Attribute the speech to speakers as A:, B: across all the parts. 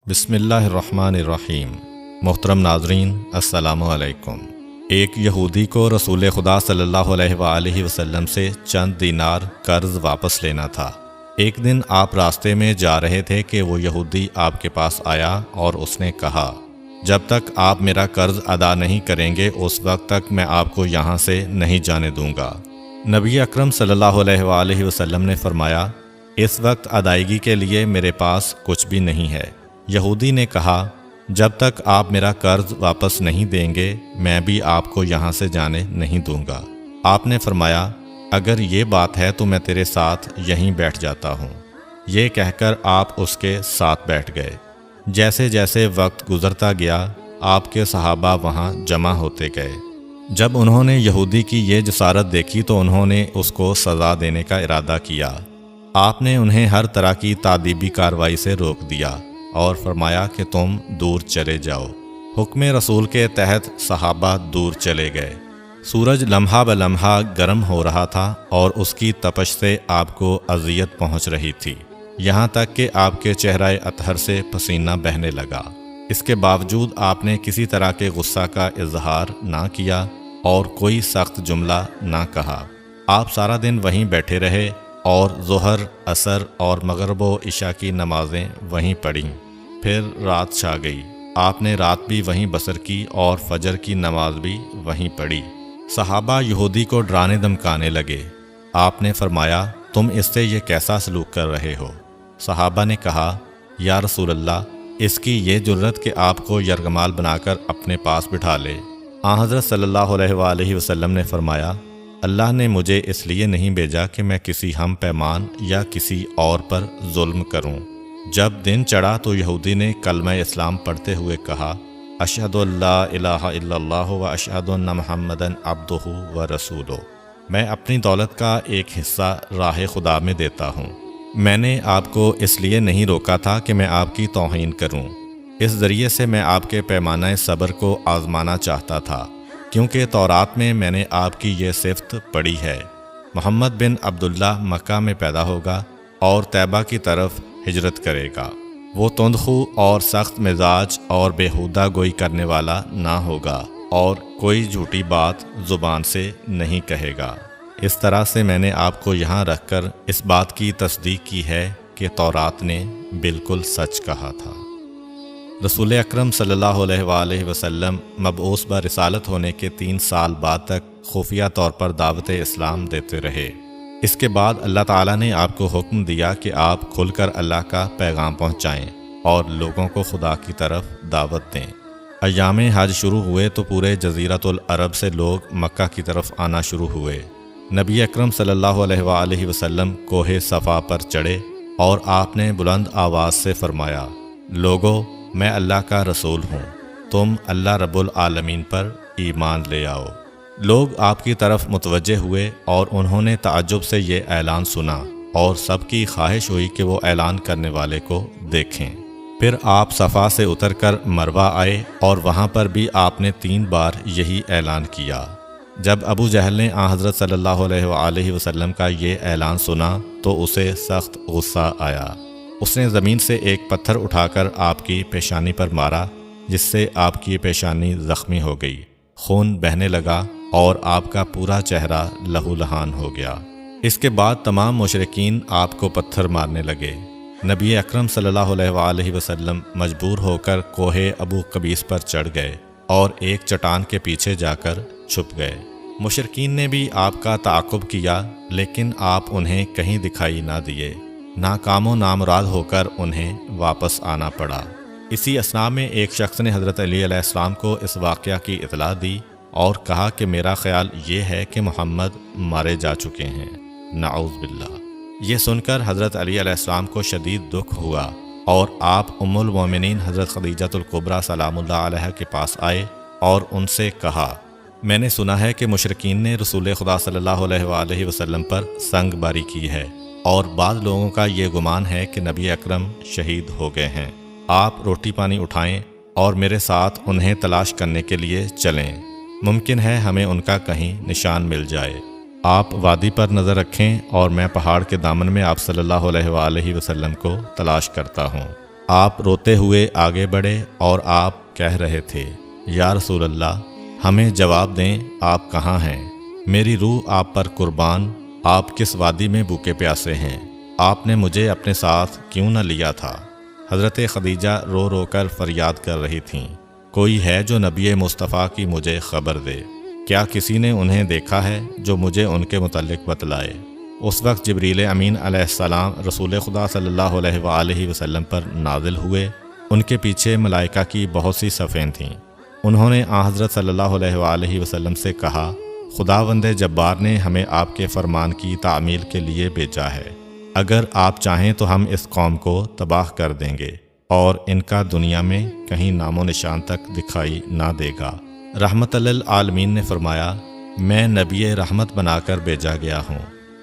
A: بسم اللہ الرحمن الرحیم۔ محترم ناظرین، السلام علیکم۔ ایک یہودی کو رسول خدا صلی اللہ علیہ وآلہ وسلم سے چند دینار قرض واپس لینا تھا۔ ایک دن آپ راستے میں جا رہے تھے کہ وہ یہودی آپ کے پاس آیا اور اس نے کہا، جب تک آپ میرا قرض ادا نہیں کریں گے اس وقت تک میں آپ کو یہاں سے نہیں جانے دوں گا۔ نبی اکرم صلی اللہ علیہ وآلہ وسلم نے فرمایا، اس وقت ادائیگی کے لیے میرے پاس کچھ بھی نہیں ہے۔ یہودی نے کہا، جب تک آپ میرا قرض واپس نہیں دیں گے میں بھی آپ کو یہاں سے جانے نہیں دوں گا۔ آپ نے فرمایا، اگر یہ بات ہے تو میں تیرے ساتھ یہیں بیٹھ جاتا ہوں۔ یہ کہہ کر آپ اس کے ساتھ بیٹھ گئے۔ جیسے جیسے وقت گزرتا گیا آپ کے صحابہ وہاں جمع ہوتے گئے۔ جب انہوں نے یہودی کی یہ جسارت دیکھی تو انہوں نے اس کو سزا دینے کا ارادہ کیا۔ آپ نے انہیں ہر طرح کی تادیبی کارروائی سے روک دیا اور فرمایا کہ تم دور چلے جاؤ۔ حکم رسول کے تحت صحابہ دور چلے گئے۔ سورج لمحہ بلمحہ گرم ہو رہا تھا اور اس کی تپش سے آپ کو اذیت پہنچ رہی تھی، یہاں تک کہ آپ کے چہرہ اطہر سے پسینہ بہنے لگا۔ اس کے باوجود آپ نے کسی طرح کے غصہ کا اظہار نہ کیا اور کوئی سخت جملہ نہ کہا۔ آپ سارا دن وہیں بیٹھے رہے اور ظہر، عصر اور مغرب و عشاء کی نمازیں وہیں پڑھیں۔ پھر رات چھا گئی۔ آپ نے رات بھی وہیں بسر کی اور فجر کی نماز بھی وہیں پڑھی۔ صحابہ یہودی کو ڈرانے دھمکانے لگے۔ آپ نے فرمایا، تم اس سے یہ کیسا سلوک کر رہے ہو؟ صحابہ نے کہا، یا رسول اللہ، اس کی یہ جرت کہ آپ کو یرغمال بنا کر اپنے پاس بٹھا لے۔ آن حضرت صلی اللہ علیہ وآلہ وسلم نے فرمایا، اللہ نے مجھے اس لیے نہیں بھیجا کہ میں کسی ہم پیمان یا کسی اور پر ظلم کروں۔ جب دن چڑھا تو یہودی نے کلمہ اسلام پڑھتے ہوئے کہا، اشہد ان لا الہ الا اللہ و اشہد ان محمدً عبدہ و رسولہ۔ میں اپنی دولت کا ایک حصہ راہ خدا میں دیتا ہوں۔ میں نے آپ کو اس لیے نہیں روکا تھا کہ میں آپ کی توہین کروں۔ اس ذریعے سے میں آپ کے پیمانہ صبر کو آزمانا چاہتا تھا، کیونکہ تورات میں میں نے آپ کی یہ صفت پڑھی ہے، محمد بن عبداللہ مکہ میں پیدا ہوگا اور طیبہ کی طرف ہجرت کرے گا۔ وہ تندخو اور سخت مزاج اور بیہودہ گوئی کرنے والا نہ ہوگا اور کوئی جھوٹی بات زبان سے نہیں کہے گا۔ اس طرح سے میں نے آپ کو یہاں رکھ کر اس بات کی تصدیق کی ہے کہ تورات نے بالکل سچ کہا تھا۔ رسول اکرم صلی اللہ علیہ وآلہ وسلم مبعوث برسالت ہونے کے 3 سال بعد تک خفیہ طور پر دعوت اسلام دیتے رہے۔ اس کے بعد اللہ تعالیٰ نے آپ کو حکم دیا کہ آپ کھل کر اللہ کا پیغام پہنچائیں اور لوگوں کو خدا کی طرف دعوت دیں۔ ایام حج شروع ہوئے تو پورے جزیرۃ العرب سے لوگ مکہ کی طرف آنا شروع ہوئے۔ نبی اکرم صلی اللہ علیہ وآلہ وسلم کوہ صفا پر چڑھے اور آپ نے بلند آواز سے فرمایا، لوگو، میں اللہ کا رسول ہوں، تم اللہ رب العالمین پر ایمان لے آؤ۔ لوگ آپ کی طرف متوجہ ہوئے اور انہوں نے تعجب سے یہ اعلان سنا اور سب کی خواہش ہوئی کہ وہ اعلان کرنے والے کو دیکھیں۔ پھر آپ صفا سے اتر کر مروہ آئے اور وہاں پر بھی آپ نے 3 بار یہی اعلان کیا۔ جب ابو جہل نے آن حضرت صلی اللہ علیہ وآلہ وسلم کا یہ اعلان سنا تو اسے سخت غصہ آیا۔ اس نے زمین سے ایک پتھر اٹھا کر آپ کی پیشانی پر مارا، جس سے آپ کی پیشانی زخمی ہو گئی، خون بہنے لگا اور آپ کا پورا چہرہ لہو لہان ہو گیا۔ اس کے بعد تمام مشرکین آپ کو پتھر مارنے لگے۔ نبی اکرم صلی اللہ علیہ وآلہ وسلم مجبور ہو کر کوہ ابو قبیس پر چڑھ گئے اور ایک چٹان کے پیچھے جا کر چھپ گئے۔ مشرکین نے بھی آپ کا تعاقب کیا لیکن آپ انہیں کہیں دکھائی نہ دیے۔ ناکام و نامراد ہو کر انہیں واپس آنا پڑا۔ اسی اثناء میں ایک شخص نے حضرت علی علیہ السلام کو اس واقعہ کی اطلاع دی اور کہا کہ میرا خیال یہ ہے کہ محمد مارے جا چکے ہیں، نعوذ باللہ۔ یہ سن کر حضرت علی علیہ السلام کو شدید دکھ ہوا اور آپ ام المومنین حضرت خدیجہ الکبریٰ سلام اللہ علیہ کے پاس آئے اور ان سے کہا، میں نے سنا ہے کہ مشرکین نے رسول خدا صلی اللہ علیہ وآلہ وسلم پر سنگ باری کی ہے اور بعض لوگوں کا یہ گمان ہے کہ نبی اکرم شہید ہو گئے ہیں۔ آپ روٹی پانی اٹھائیں اور میرے ساتھ انہیں تلاش کرنے کے لیے چلیں، ممکن ہے ہمیں ان کا کہیں نشان مل جائے۔ آپ وادی پر نظر رکھیں اور میں پہاڑ کے دامن میں آپ صلی اللہ علیہ وآلہ وسلم کو تلاش کرتا ہوں۔ آپ روتے ہوئے آگے بڑھے اور آپ کہہ رہے تھے، یا رسول اللہ، ہمیں جواب دیں، آپ کہاں ہیں؟ میری روح آپ پر قربان، آپ کس وادی میں بھوکے پیاسے ہیں؟ آپ نے مجھے اپنے ساتھ کیوں نہ لیا تھا؟ حضرت خدیجہ رو رو کر فریاد کر رہی تھیں، کوئی ہے جو نبی مصطفیٰ کی مجھے خبر دے؟ کیا کسی نے انہیں دیکھا ہے جو مجھے ان کے متعلق بتلائے؟ اس وقت جبریل امین علیہ السلام رسول خدا صلی اللہ علیہ وآلہ وسلم پر نازل ہوئے۔ ان کے پیچھے ملائکہ کی بہت سی صفیں تھیں۔ انہوں نے حضرت صلی اللہ علیہ وآلہ وسلم سے کہا، خداوند جبار نے ہمیں آپ کے فرمان کی تعمیل کے لیے بھیجا ہے۔ اگر آپ چاہیں تو ہم اس قوم کو تباہ کر دیں گے اور ان کا دنیا میں کہیں نام و نشان تک دکھائی نہ دے گا۔ رحمت للعالمین نے فرمایا، میں نبی رحمت بنا کر بھیجا گیا ہوں،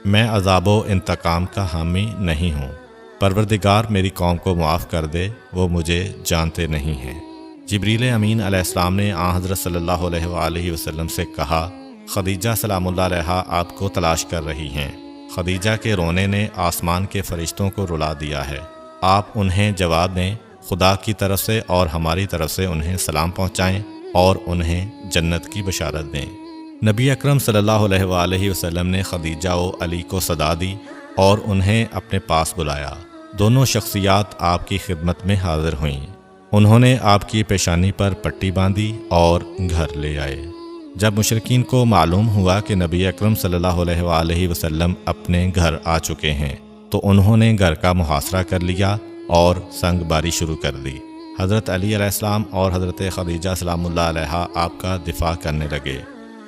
A: میں عذاب و انتقام کا حامی نہیں ہوں۔ پروردگار میری قوم کو معاف کر دے، وہ مجھے جانتے نہیں ہیں۔ جبریل امین علیہ السلام نے حضرت صلی اللہ علیہ وآلہ وسلم سے کہا، خدیجہ سلام اللہ علیہا آپ کو تلاش کر رہی ہیں۔ خدیجہ کے رونے نے آسمان کے فرشتوں کو رلا دیا ہے۔ آپ انہیں جواب دیں، خدا کی طرف سے اور ہماری طرف سے انہیں سلام پہنچائیں اور انہیں جنت کی بشارت دیں۔ نبی اکرم صلی اللہ علیہ وآلہ وسلم نے خدیجہ و علی کو صدا دی اور انہیں اپنے پاس بلایا۔ دونوں شخصیات آپ کی خدمت میں حاضر ہوئیں۔ انہوں نے آپ کی پیشانی پر پٹی باندھی اور گھر لے آئے۔ جب مشرکین کو معلوم ہوا کہ نبی اکرم صلی اللہ علیہ وآلہ وسلم اپنے گھر آ چکے ہیں تو انہوں نے گھر کا محاصرہ کر لیا اور سنگ باری شروع کر دی۔ حضرت علی علیہ السلام اور حضرت خدیجہ سلام اللہ علیہا آپ کا دفاع کرنے لگے۔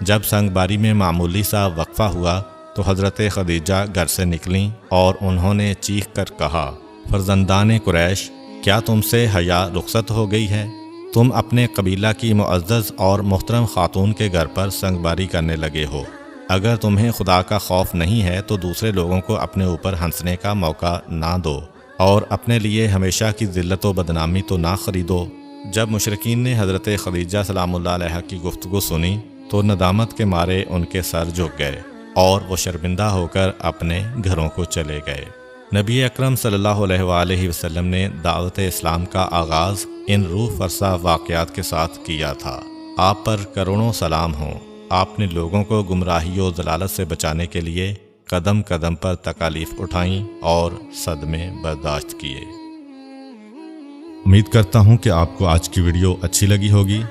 A: جب سنگ باری میں معمولی سا وقفہ ہوا تو حضرت خدیجہ گھر سے نکلیں اور انہوں نے چیخ کر کہا، فرزندان قریش، کیا تم سے حیا رخصت ہو گئی ہے؟ تم اپنے قبیلہ کی معزز اور محترم خاتون کے گھر پر سنگ باری کرنے لگے ہو۔ اگر تمہیں خدا کا خوف نہیں ہے تو دوسرے لوگوں کو اپنے اوپر ہنسنے کا موقع نہ دو اور اپنے لیے ہمیشہ کی ذلت و بدنامی تو نہ خریدو۔ جب مشرکین نے حضرت خدیجہ سلام اللہ علیہا کی گفتگو سنی تو ندامت کے مارے ان کے سر جھک گئے اور وہ شرمندہ ہو کر اپنے گھروں کو چلے گئے۔ نبی اکرم صلی اللہ علیہ وآلہ وسلم نے دعوت اسلام کا آغاز ان روح فرسا واقعات کے ساتھ کیا تھا۔ آپ پر کروڑوں سلام ہوں۔ آپ نے لوگوں کو گمراہی و ضلالت سے بچانے کے لیے قدم قدم پر تکالیف اٹھائیں اور صدمے برداشت کیے۔
B: امید کرتا ہوں کہ آپ کو آج کی ویڈیو اچھی لگی ہوگی۔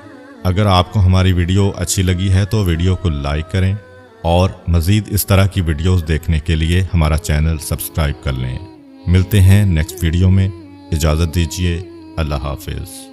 B: اگر آپ کو ہماری ویڈیو اچھی لگی ہے تو ویڈیو کو لائک کریں اور مزید اس طرح کی ویڈیوز دیکھنے کے لیے ہمارا چینل سبسکرائب کر لیں۔ ملتے ہیں نیکسٹ ویڈیو میں، اجازت دیجیے، اللہ حافظ۔